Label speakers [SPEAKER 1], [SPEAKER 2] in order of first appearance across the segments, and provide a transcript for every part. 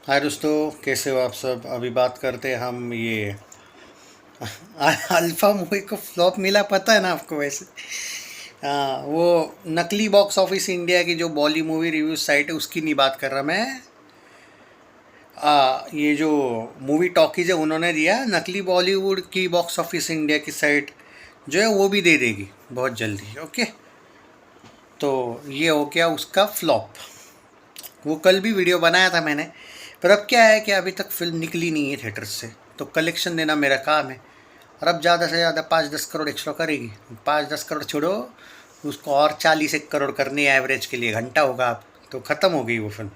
[SPEAKER 1] हाय दोस्तों, कैसे हो आप सब। अभी बात करते हैं हम ये अल्फा मूवी को फ्लॉप मिला, पता है ना आपको वैसे। हाँ, वो नकली बॉक्स ऑफिस इंडिया की जो बॉली मूवी रिव्यू साइट है उसकी नहीं बात कर रहा मैं। ये जो मूवी टॉकीज है उन्होंने दिया, नकली बॉलीवुड की बॉक्स ऑफिस इंडिया की साइट जो है वो भी दे देगी बहुत जल्दी। ओके, तो ये हो गया उसका फ्लॉप। वो कल भी वीडियो बनाया था मैंने, पर अब क्या है कि अभी तक फिल्म निकली नहीं है थिएटर से, तो कलेक्शन देना मेरा काम है। और अब ज़्यादा से ज़्यादा 5-10 करोड़ एक्स्ट्रा करेगी। 5-10 करोड़ छोड़ो, उसको और 40-1 करोड़ करनी है एवरेज के लिए, घंटा होगा आप तो ख़त्म हो गई वो फिल्म।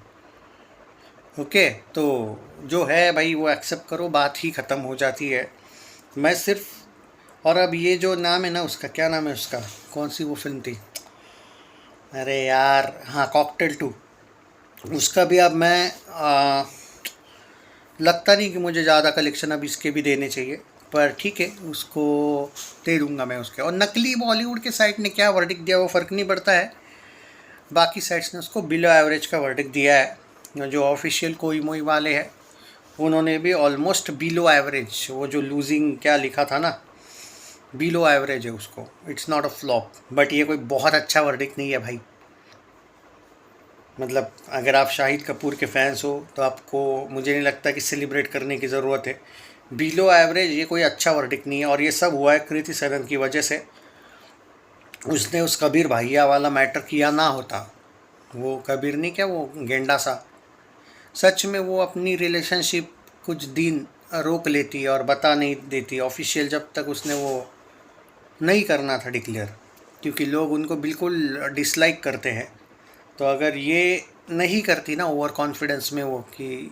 [SPEAKER 1] ओके, तो जो है भाई वो एक्सेप्ट करो, बात ही ख़त्म हो जाती है। मैं सिर्फ, और अब ये जो नाम है ना उसका, क्या नाम है उसका, कौन सी वो फिल्म थी, अरे यार, हाँ, कॉकटेल 2। उसका भी अब मैं लगता नहीं कि मुझे ज़्यादा कलेक्शन अब इसके भी देने चाहिए, पर ठीक है, उसको दे दूंगा मैं उसके। और नकली बॉलीवुड के साइट ने क्या वर्डिक्ट दिया वो फ़र्क नहीं पड़ता है, बाकी साइट्स ने उसको बिलो एवरेज का वर्डिक्ट दिया है। जो ऑफिशियल कोई मोई वाले हैं उन्होंने भी ऑलमोस्ट बिलो एवरेज, वो जो लूजिंग क्या लिखा था ना, बिलो एवरेज है उसको। It's not a flop, but ये कोई बहुत अच्छा वर्डिक्ट नहीं है भाई। मतलब अगर आप शाहिद कपूर के फैंस हो तो आपको, मुझे नहीं लगता कि सेलिब्रेट करने की ज़रूरत है। बिलो एवरेज ये कोई अच्छा वर्डिक्ट नहीं है, और ये सब हुआ है कृति सेनन की वजह से। उसने उस कबीर भाइया वाला मैटर किया ना होता, वो कबीर नहीं, क्या वो गेंडा सा, सच में वो अपनी रिलेशनशिप कुछ दिन रोक लेती और बता नहीं देती ऑफिशियल, जब तक उसने वो नहीं करना था डिक्लेयर, क्योंकि लोग उनको बिल्कुल डिसलाइक करते हैं। तो अगर ये नहीं करती ना ओवर कॉन्फिडेंस में वो, कि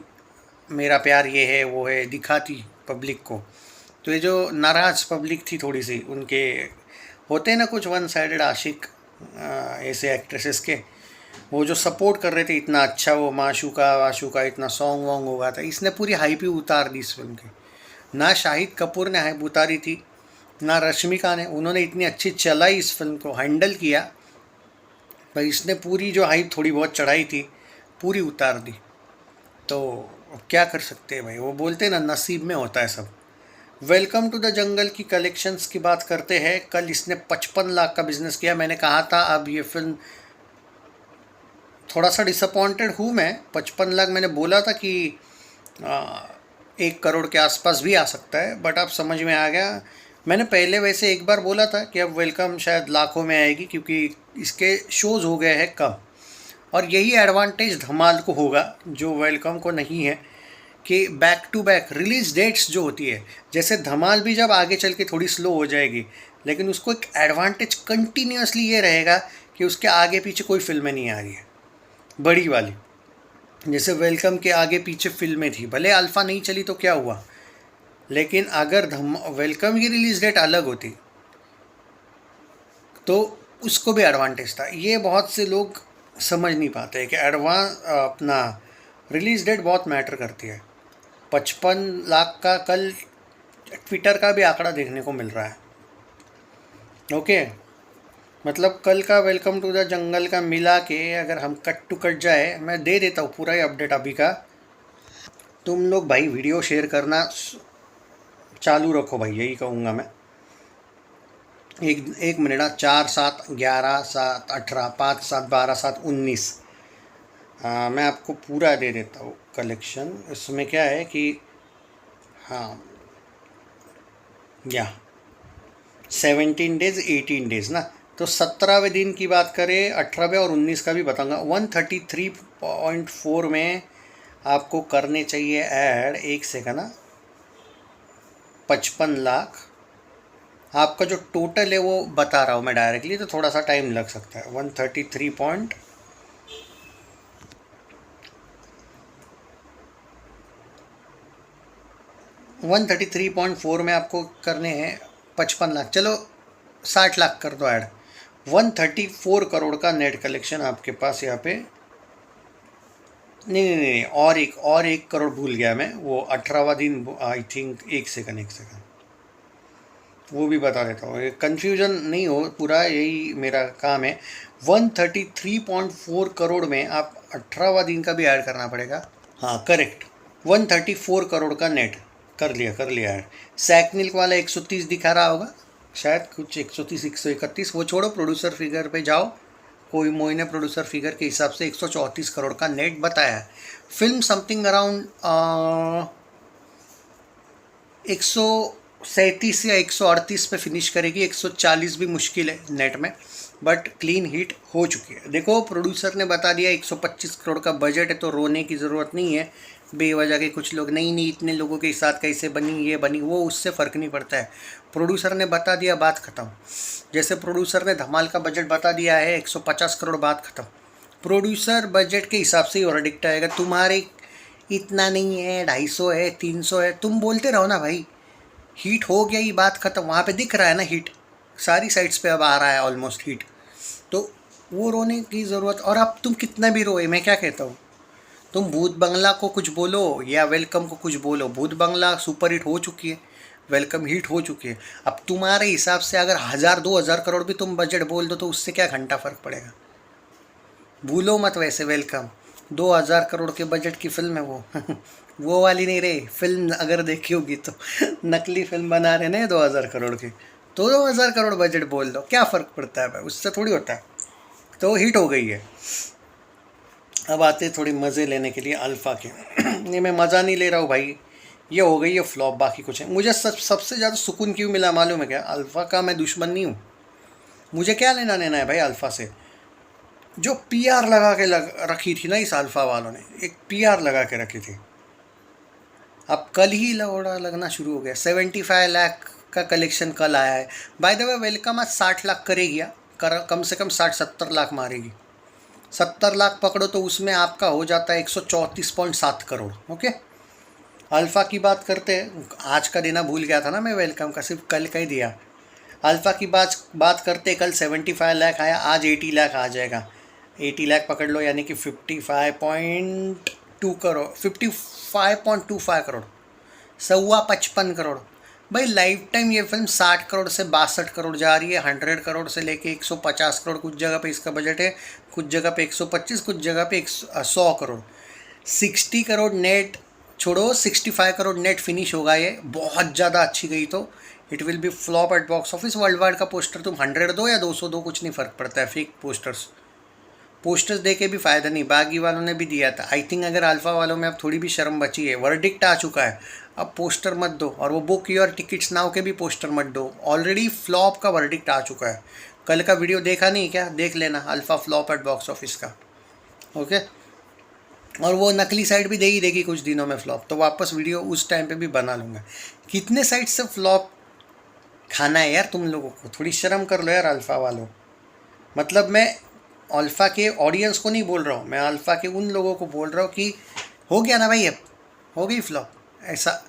[SPEAKER 1] मेरा प्यार ये है वो है, दिखाती पब्लिक को, तो ये जो नाराज़ पब्लिक थी थोड़ी सी उनके, होते हैं ना कुछ वन साइडेड आशिक ऐसे एक्ट्रेसेस के, वो जो सपोर्ट कर रहे थे इतना अच्छा, वो माशूका वाशूका इतना सॉन्ग वॉन्ग होगा था, इसने पूरी हाइप ही उतार दी इस फिल्म की। ना शाहिद कपूर ने हाइप उतारी थी, ना रश्मिका ने, उन्होंने इतनी अच्छी चलाई इस फिल्म को, हैंडल किया, पर इसने पूरी जो हाइप थोड़ी बहुत चढ़ाई थी पूरी उतार दी। तो अब क्या कर सकते हैं भाई, वो बोलते हैं ना, नसीब में होता है सब। वेलकम टू द जंगल की कलेक्शंस की बात करते हैं। कल इसने 55 लाख का बिजनेस किया। मैंने कहा था अब ये फिल्म, थोड़ा सा डिसअपॉइंटेड हूँ मैं। 55 लाख मैंने बोला था कि 1 करोड़ के आसपास भी आ सकता है, बट अब समझ में आ गया। मैंने पहले वैसे एक बार बोला था कि अब वेलकम शायद लाखों में आएगी, क्योंकि इसके शोज़ हो गए हैं कम, और यही एडवांटेज धमाल को होगा जो वेलकम को नहीं है, कि back to back release dates जो होती है, जैसे धमाल भी जब आगे चल के थोड़ी स्लो हो जाएगी, लेकिन उसको एक एडवांटेज कंटिन्यूसली ये रहेगा कि उसके आगे पीछे कोई फिल्में नहीं आ रही है बड़ी वाली। जैसे वेलकम के आगे पीछे फिल्में थी, भले अल्फ़ा नहीं चली तो क्या हुआ, लेकिन अगर वेलकम की रिलीज डेट अलग होती तो उसको भी एडवांटेज था। ये बहुत से लोग समझ नहीं पाते कि अपना रिलीज डेट बहुत मैटर करती है। 55 लाख का कल ट्विटर का भी आंकड़ा देखने को मिल रहा है। ओके, मतलब कल का वेलकम टू द जंगल का मिला के अगर हम कट टू कट जाए, मैं दे देता हूँ पूरा ही अपडेट अभी का। तुम लोग भाई वीडियो शेयर करना चालू रखो भाई, यही कहूँगा मैं। एक एक मिनट, 4-7-11-7-18, 5-7-12-7-19, मैं आपको पूरा दे देता हूँ कलेक्शन। इसमें क्या है कि, हाँ, या 17 डेज 18 डेज ना, तो 17वें दिन की बात करें, 18वें और 19 का भी बताऊंगा। 133.4 में आपको करने चाहिए ऐड, एक सेकंड ना, 55 लाख आपका जो टोटल है वो बता रहा हूँ मैं डायरेक्टली, तो थोड़ा सा टाइम लग सकता है। 133.4 में आपको करने हैं 55 लाख, चलो 60 लाख कर दो ऐड। 134 करोड़ का नेट कलेक्शन आपके पास यहाँ पे। नहीं नहीं नहीं, और एक करोड़ भूल गया मैं, वो 18वां दिन आई थिंक। एक सेकंड वो भी बता देता हूँ, कन्फ्यूजन नहीं हो, पूरा यही मेरा काम है। 133.4 करोड़ में आप 18वां दिन का भी ऐड करना पड़ेगा। हाँ, करेक्ट, 134 करोड़ का नेट कर लिया है। सैकनिल वाला 130 दिखा रहा होगा शायद, कुछ 130 131, वो छोड़ो, प्रोड्यूसर फिगर पे जाओ, कोई मोई ने प्रोड्यूसर फिगर के हिसाब से 134 करोड़ का नेट बताया है। फिल्म समथिंग अराउंड 137 या 138 पे फिनिश करेगी, 140 भी मुश्किल है नेट में, बट क्लीन हिट हो चुकी है। देखो प्रोड्यूसर ने बता दिया 125 करोड़ का बजट है, तो रोने की ज़रूरत नहीं है बेवजह के। कुछ लोग नहीं इतने लोगों के साथ कैसे बनी, ये बनी, वो उससे फ़र्क नहीं पड़ता है। प्रोड्यूसर ने बता दिया, बात ख़त्म। जैसे प्रोड्यूसर ने धमाल का बजट बता दिया है 150 करोड़, बात ख़त्म। प्रोड्यूसर बजट के हिसाब से ही वर्डिक्ट आएगा। तुम्हारे इतना नहीं है, 250 है, 300 है, तुम बोलते रहो ना भाई, हीट हो गया, ये बात ख़त्म। वहाँ पे दिख रहा है ना हीट, सारी साइड्स पे अब आ रहा है ऑलमोस्ट हीट, तो वो रोने की ज़रूरत। और अब तुम कितना भी रोए, मैं क्या कहता हूँ, तुम भूत बंगला को कुछ बोलो या वेलकम को कुछ बोलो, भूत बंगला सुपर हिट हो चुकी है, वेलकम हिट हो चुकी है। अब तुम्हारे हिसाब से अगर 1000-2000 करोड़ भी तुम बजट बोल दो तो उससे क्या घंटा फ़र्क पड़ेगा। भूलो मत वैसे वेलकम, 2000 करोड़ के बजट की फिल्म है वो वो वाली नहीं रही फिल्म, अगर देखी होगी तो नकली फिल्म बना रहे ना 2000 करोड़ की, तो 2000 करोड़ बजट बोल दो, क्या फ़र्क पड़ता है भाई, उससे थोड़ी होता है। तो हिट हो गई है। अब आते थोड़ी मज़े लेने के लिए अल्फ़ा के नहीं, मैं मज़ा नहीं ले रहा हूँ भाई, ये हो गई है फ्लॉप, बाकी कुछ है। मुझे सबसे ज़्यादा सुकून क्यों मिला मालूम है क्या, अल्फ़ा का मैं दुश्मन नहीं हूँ, मुझे क्या लेना देना है भाई अल्फ़ा से। जो पीआर लगा के रखी थी ना इस अल्फ़ा वालों ने, एक पीआर लगा के रखी थी, अब कल ही लौड़ा लगना शुरू हो गया। 75 लाख का कलेक्शन कल आया है। बाय द वे वेलकम आज 60 लाख करेगी, कम से कम 60-70 लाख मारेगी। 70 लाख पकड़ो तो उसमें आपका हो जाता है 134.7 करोड़। ओके, अल्फ़ा की बात करते हैं। आज का देना भूल गया था ना मैं, वेलकम का सिर्फ कल का ही दिया। अल्फ़ा की बात करते, कल 75 लाख आया, आज 80 लाख आ जाएगा। 80 लाख पकड़ लो, यानी कि 55.2 करोड़, 55.25 करोड़, 55 करोड़। भाई लाइफ टाइम ये फिल्म 60 करोड़ से 62 करोड़ जा रही है, 100 करोड़ से लेके 150 करोड़ कुछ जगह पे इसका बजट है, कुछ जगह पे 125, कुछ जगह पे 100 करोड़। 60 करोड़ नेट छोड़ो, 65 करोड़ नेट फिनिश होगा। ये बहुत ज़्यादा अच्छी गई तो it will be flop at box office. World wide का पोस्टर तुम 100 दो या 200 दो, कुछ नहीं फ़र्क पड़ता है। फेक पोस्टर्स दे के भी फ़ायदा नहीं। बागी वालों ने भी दिया था। आई थिंक अगर अल्फ़ा वालों में अब थोड़ी भी शर्म बची है, वर्डिक्ट आ चुका है, अब पोस्टर मत दो। और वो बुक योर टिकट्स नाउ के भी पोस्टर मत दो, ऑलरेडी फ्लॉप का वर्डिक्ट आ चुका है। कल का वीडियो देखा नहीं क्या, देख लेना, Alpha flop at box office का। ओके, और वो नकली साइट भी दे ही देगी कुछ दिनों में फ्लॉप, तो वापस वीडियो उस टाइम पे भी बना लूँगा। कितने साइट से फ्लॉप खाना है यार तुम लोगों को, थोड़ी शर्म कर लो यार अल्फ़ा वालों। मतलब मैं अल्फ़ा के ऑडियंस को नहीं बोल रहा हूँ, मैं अल्फ़ा के उन लोगों को बोल रहा हूँ कि हो गया ना भाई, अब हो गई फ्लॉप ऐसा।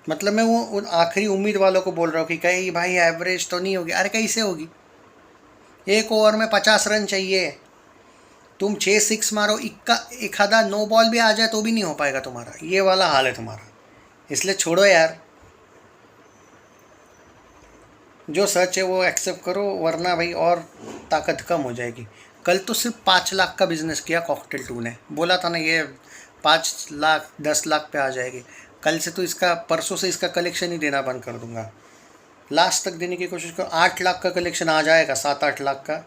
[SPEAKER 1] मतलब मैं वो उन आखिरी उम्मीद वालों को बोल रहा हूँ कि कहीं भाई एवरेज तो नहीं होगी। अरे कैसे होगी, एक ओवर में 50 रन चाहिए, तुम 6 मारो, इक्का एक आधा नो बॉल भी आ जाए तो भी नहीं हो पाएगा तुम्हारा, ये वाला हाल है तुम्हारा। इसलिए छोड़ो यार, जो सच है वो एक्सेप्ट करो, वरना भाई और ताकत कम हो जाएगी। कल तो सिर्फ 5 लाख का बिजनेस किया कॉकटेल 2 ने, बोला था ना ये 5 लाख 10 लाख पे आ जाएगी। कल से तो इसका, परसों से इसका कलेक्शन ही देना बंद कर दूंगा, लास्ट तक देने की कोशिश करो। 8 लाख का कलेक्शन आ जाएगा, 7-8 लाख का,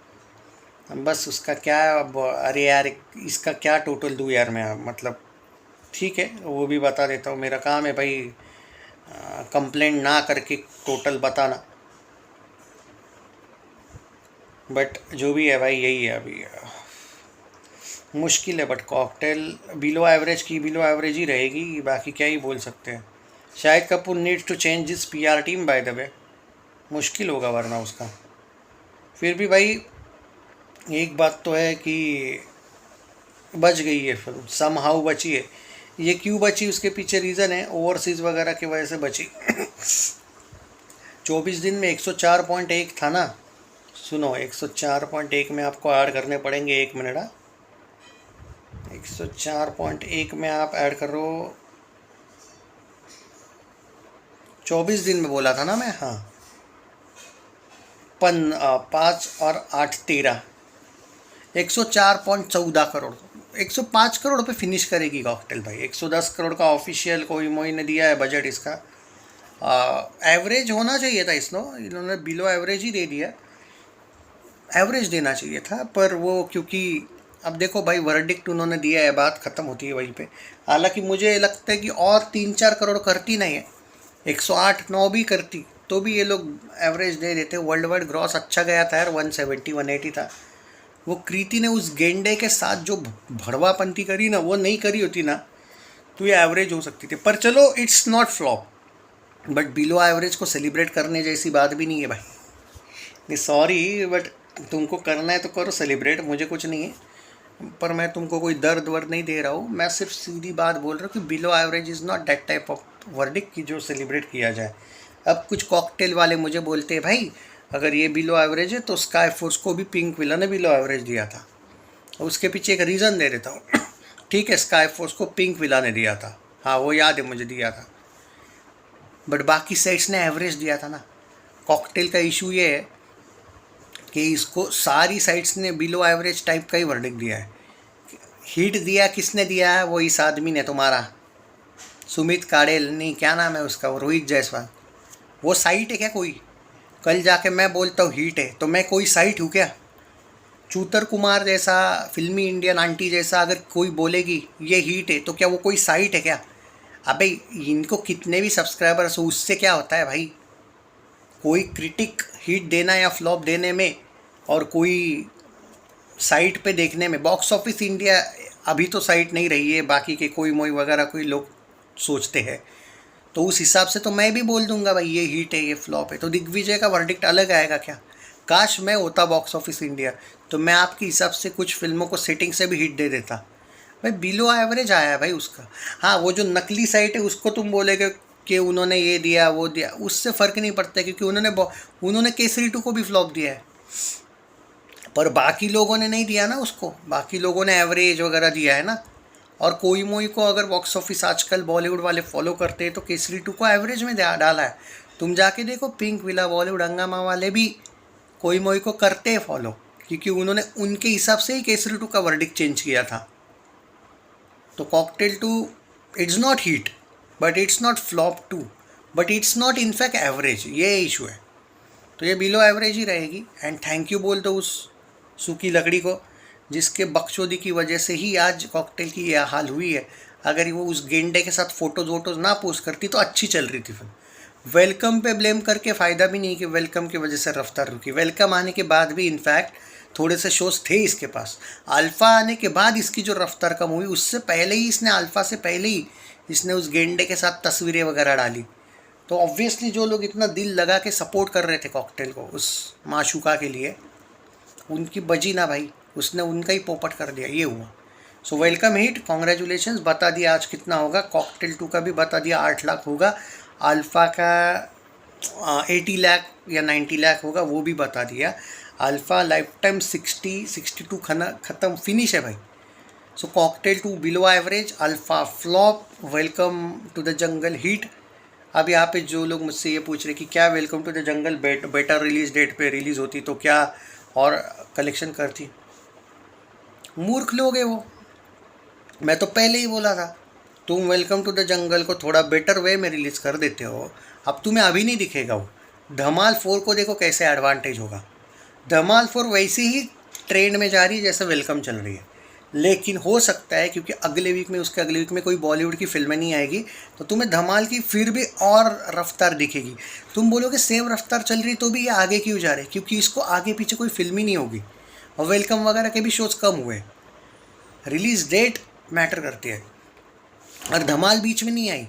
[SPEAKER 1] बस उसका क्या अब। अरे यार इसका क्या टोटल दूँ यार मैं, मतलब ठीक है वो भी बता देता हूँ, मेरा काम है भाई कंप्लेंट ना करके टोटल बताना। बट जो भी है भाई यही है अभी, मुश्किल है। बट कॉकटेल बिलो एवरेज की बिलो एवरेज ही रहेगी, बाकी क्या ही बोल सकते हैं। Shahid Kapoor needs to change this PR team by the way, मुश्किल होगा वरना उसका। फिर भी भाई एक बात तो है कि बच गई है फिल्म, सम हाउ बची है। ये क्यों बची, उसके पीछे रीज़न है, ओवरसीज़ वगैरह की वजह से बची। 24 दिन में 104.1 था ना, सुनो 104.1 में आपको ऐड करने पड़ेंगे, 1 मिनट। 104.1 में आप ऐड करो, 24 दिन में बोला था ना मैं, हाँ 5 और 8 13, 104.14 करोड़। 105 करोड़ पे फिनिश करेगी कॉकटेल भाई। 110 करोड़ का ऑफिशियल कोई मोई ने दिया है बजट इसका। एवरेज होना चाहिए था इन्होंने बिलो एवरेज ही दे दिया। एवरेज देना चाहिए था, पर वो क्योंकि अब देखो भाई वर्डिक्ट उन्होंने दिया है, बात ख़त्म होती है वहीं पे। हालांकि मुझे लगता है कि और 3-4 करोड़ करती नहीं है, 108-9 भी करती तो भी ये लोग एवरेज दे देते। वर्ल्ड वाइड ग्रॉस अच्छा गया था यार, 170-180 था। वो कृति ने उस गेंडे के साथ जो भड़वापंती करी ना, वो नहीं करी होती ना तो ये एवरेज हो सकती थी। पर चलो, it's not flop, but below average को सेलिब्रेट करने जैसी बात भी नहीं है भाई। नहीं सॉरी, बट तुमको करना है तो करो सेलिब्रेट, मुझे कुछ नहीं है। पर मैं तुमको कोई दर्द वर्द नहीं दे रहा हूँ, मैं सिर्फ सीधी बात बोल रहा हूँ कि below average is not that type of verdict की जो सेलिब्रेट किया जाए। अब कुछ कॉकटेल वाले मुझे बोलते हैं भाई अगर ये बिलो एवरेज है तो स्काई फोर्स को भी पिंक विला ने बिलो एवरेज दिया था। उसके पीछे एक रीज़न दे देता हूँ। ठीक है, स्काई फोर्स को पिंक विला ने दिया था, हाँ वो याद है मुझे दिया था, बट बाकी सेट्स ने एवरेज दिया था ना। कॉकटेल का इशू ये है कि इसको सारी साइट्स ने बिलो एवरेज टाइप का ही वर्डिक्ट दिया है। हिट दिया किसने दिया है? वो इस आदमी ने, तुम्हारा सुमित काड़ेल, नहीं क्या नाम है उसका, वो रोहित जायसवाल। वो साइट है क्या कोई? कल जाके मैं बोलता हूँ हीट है तो मैं कोई साइट हूँ क्या? चूतर कुमार जैसा, फिल्मी इंडियन आंटी जैसा अगर कोई बोलेगी ये हीट है तो क्या वो कोई साइट है क्या? अबे इनको कितने भी सब्सक्राइबर्स हो उससे क्या होता है भाई? कोई क्रिटिक हिट देना या फ्लॉप देने में और कोई साइट पे देखने में। बॉक्स ऑफिस इंडिया अभी तो साइट नहीं रही है, बाकी के कोई मोई वगैरह कोई लोग सोचते हैं, तो उस हिसाब से तो मैं भी बोल दूंगा भाई ये हिट है ये फ्लॉप है। तो दिग्विजय का वर्डिक्ट अलग आएगा क्या? काश मैं होता बॉक्स ऑफिस इंडिया तो मैं आपके हिसाब से कुछ फिल्मों को सेटिंग से भी हिट दे देता। भाई बिलो एवरेज आया है भाई उसका। हाँ, वो जो नकली साइट है उसको तुम बोलेगे कि उन्होंने ये दिया वो दिया, उससे फ़र्क नहीं पड़ता क्योंकि उन्होंने केसरी 2 को भी फ्लॉप दिया है, पर बाकी लोगों ने नहीं दिया ना उसको। बाकी लोगों ने एवरेज वगैरह दिया है ना। और कोई मोई को अगर बॉक्स ऑफिस आजकल बॉलीवुड वाले फॉलो करते हैं तो केसरी 2 को एवरेज में डाला है। तुम जाके देखो पिंक विला, बॉलीवुड हंगामा वाले भी कोई मोई को करते हैं फॉलो, क्योंकि उन्होंने उनके हिसाब से ही केसरी 2 का वर्डिक्ट चेंज किया था। तो cocktail 2 it's not hit, but it's not flop 2, but it's not in fact average, ये इशू है। तो ये बिलो एवरेज ही रहेगी। एंड थैंक यू बोल दो उस सूखी लकड़ी को जिसके बकचोदी की वजह से ही आज कॉकटेल की यह हाल हुई है। अगर वो उस गेंडे के साथ फ़ोटोज़ वोटोज़ ना पोस्ट करती तो अच्छी चल रही थी फिल्म। वेलकम पे ब्लेम करके फ़ायदा भी नहीं कि वेलकम की वजह से रफ्तार रुकी। वेलकम आने के बाद भी इनफैक्ट थोड़े से शोज़ थे इसके पास। अल्फ़ा आने के बाद इसकी जो रफ्तार कम हुई, उससे पहले ही इसने, अल्फ़ा से पहले ही इसने उस गेंडे के साथ तस्वीरें वगैरह डाली। तो ऑब्वियसली जो लोग इतना दिल लगा के सपोर्ट कर रहे थे कॉकटेल को उस माशूका के लिए, उनकी बजी ना भाई, उसने उनका ही पोपट कर दिया, ये हुआ। So welcome hit, congratulations. बता दिया आज कितना होगा। कॉकटेल 2 का भी बता दिया 8 लाख होगा। अल्फ़ा का 80 लाख या 90 लाख होगा, वो भी बता दिया। अल्फ़ा लाइफ टाइम 60-62 ख़त्म फिनिश है भाई। So Cocktail 2 below average, Alpha flop, Welcome to the Jungle hit. अब यहाँ पे जो लोग मुझसे ये पूछ रहे कि क्या Welcome to the Jungle better release date पे रिलीज़ होती तो क्या और कलेक्शन करती, मूर्ख लोग है वो। मैं तो पहले ही बोला था, तुम वेलकम टू द जंगल को थोड़ा बेटर वे में रिलीज़ कर देते हो, अब तुम्हें अभी नहीं दिखेगा वो। धमाल 4 को देखो कैसे एडवांटेज होगा। धमाल 4 वैसे ही ट्रेंड में जा रही है जैसे वेलकम चल रही है, लेकिन हो सकता है क्योंकि अगले वीक में, उसके अगले वीक में कोई बॉलीवुड की फिल्में नहीं आएगी तो तुम्हें धमाल की फिर भी और रफ्तार दिखेगी। तुम बोलोगे सेम रफ्तार चल रही तो भी ये आगे क्यों जा रहे, क्योंकि इसको आगे पीछे कोई फिल्म ही नहीं होगी और वेलकम वगैरह के भी शोज़ कम हुए। रिलीज़ डेट मैटर करती है और धमाल बीच में नहीं आई।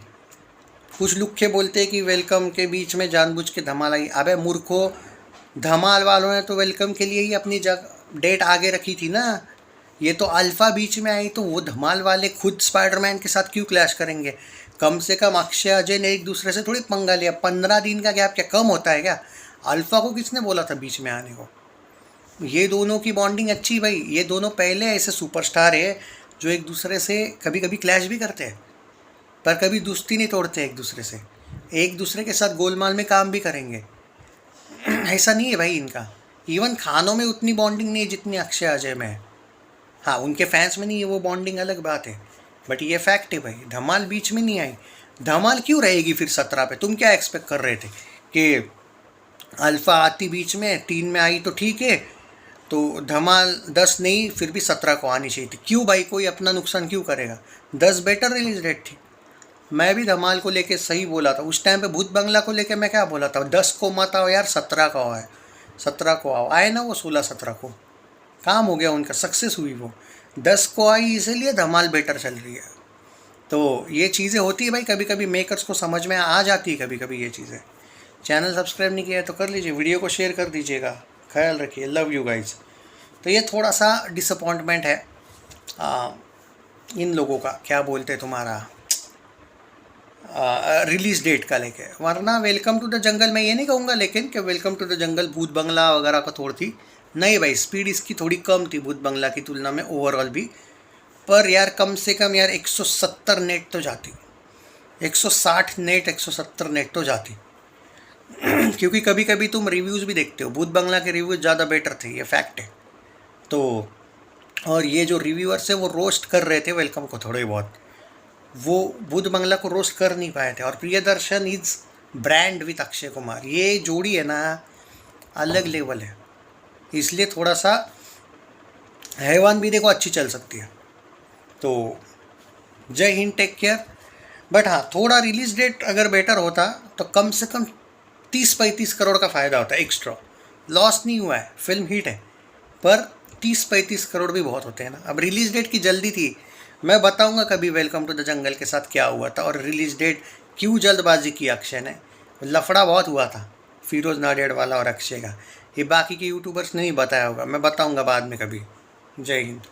[SPEAKER 1] कुछ लुक्खे बोलते हैं कि वेलकम के बीच में जानबूझ के धमाल आई। अबे मूर्खो, धमाल वालों ने तो वेलकम के लिए ही अपनी डेट आगे रखी थी ना। ये तो अल्फ़ा बीच में आई तो वो धमाल वाले खुद स्पाइडरमैन के साथ क्यों क्लैश करेंगे? कम से कम अक्षय अजय ने एक दूसरे से थोड़ी पंगा लिया। 15 दिन का गैप क्या कम होता है क्या? अल्फ़ा को किसने बोला था बीच में आने को? ये दोनों की बॉन्डिंग अच्छी भाई। ये दोनों पहले ऐसे सुपरस्टार है जो एक दूसरे से कभी कभी क्लैश भी करते हैं पर कभी दोस्ती नहीं तोड़ते एक दूसरे से, एक दूसरे के साथ गोलमाल में काम भी करेंगे। ऐसा नहीं है भाई इनका। इवन खानों में उतनी बॉन्डिंग नहीं है जितनी अक्षय अजय में है। हाँ, उनके फैंस में नहीं है वो बॉन्डिंग, अलग बात है, बट ये फैक्ट है भाई, धमाल बीच में नहीं आई। धमाल क्यों रहेगी फिर 17 पे? तुम क्या एक्सपेक्ट कर रहे थे कि अल्फ़ा आती बीच में, 3 में आई तो ठीक है, तो धमाल 10 नहीं फिर भी 17 को आनी चाहिए थी। क्यों भाई, कोई अपना नुकसान क्यों करेगा? 10 बेटर रिलीज डेट थी। मैं भी धमाल को लेके सही बोला था उस टाइम पे। भूत बंगला को लेके मैं क्या बोला था, 10 को मत आओ यार, 17 को आओ, 17 को आओ। आए ना वो 16-17 को, काम हो गया उनका, सक्सेस हुई वो। 10 को आई इसीलिए धमाल बेटर चल रही है। तो ये चीज़ें होती है भाई, कभी कभी मेकर्स को समझ में आ जाती है कभी कभी ये चीज़ें। चैनल सब्सक्राइब नहीं किया है तो कर लीजिए, वीडियो को शेयर कर दीजिएगा। ख्याल रखिए, लव यू गाइज। तो ये थोड़ा सा डिसअपॉइंटमेंट है इन लोगों का, क्या बोलते हैं तुम्हारा, रिलीज़ डेट का लेके। वरना वेलकम टू द जंगल मैं ये नहीं कहूँगा लेकिन कि वेलकम टू द जंगल भूत बंगला वगैरह का थोड़ी थी, नहीं भाई, स्पीड इसकी थोड़ी कम थी भूत बंगला की तुलना में ओवरऑल भी। पर यार कम से कम यार 170 नेट तो जाती, 160 नेट 170 नेट तो जाती। क्योंकि कभी कभी तुम रिव्यूज़ भी देखते हो, भूत बंगला के रिव्यूज़ ज़्यादा बेटर थे, ये फैक्ट है। तो और ये जो रिव्यूअर्स है वो रोस्ट कर रहे थे वेलकम को थोड़े बहुत, वो भूत बंगला को रोस्ट कर नहीं पाए थे। और Priyadarshan is brand with Akshay Kumar, ये जोड़ी है ना अलग लेवल है, इसलिए थोड़ा सा हैवान भी देखो अच्छी चल सकती है। तो जय हिंद, टेक केयर। बट हाँ, थोड़ा रिलीज डेट अगर बेटर होता तो कम से कम 30-35 करोड़ का फ़ायदा होता है एक्स्ट्रा। लॉस नहीं हुआ है, फिल्म हिट है, पर 30-35 करोड़ भी बहुत होते हैं ना। अब रिलीज़ डेट की जल्दी थी, मैं बताऊंगा कभी वेलकम टू द जंगल के साथ क्या हुआ था और रिलीज़ डेट क्यों जल्दबाजी की अक्षय ने। लफड़ा बहुत हुआ था फिरोज़ नाडियाड वाला और अक्षय का, ये बाकी के यूट्यूबर्स ने नहीं बताया होगा, मैं बताऊंगा बाद में कभी। जय हिंद।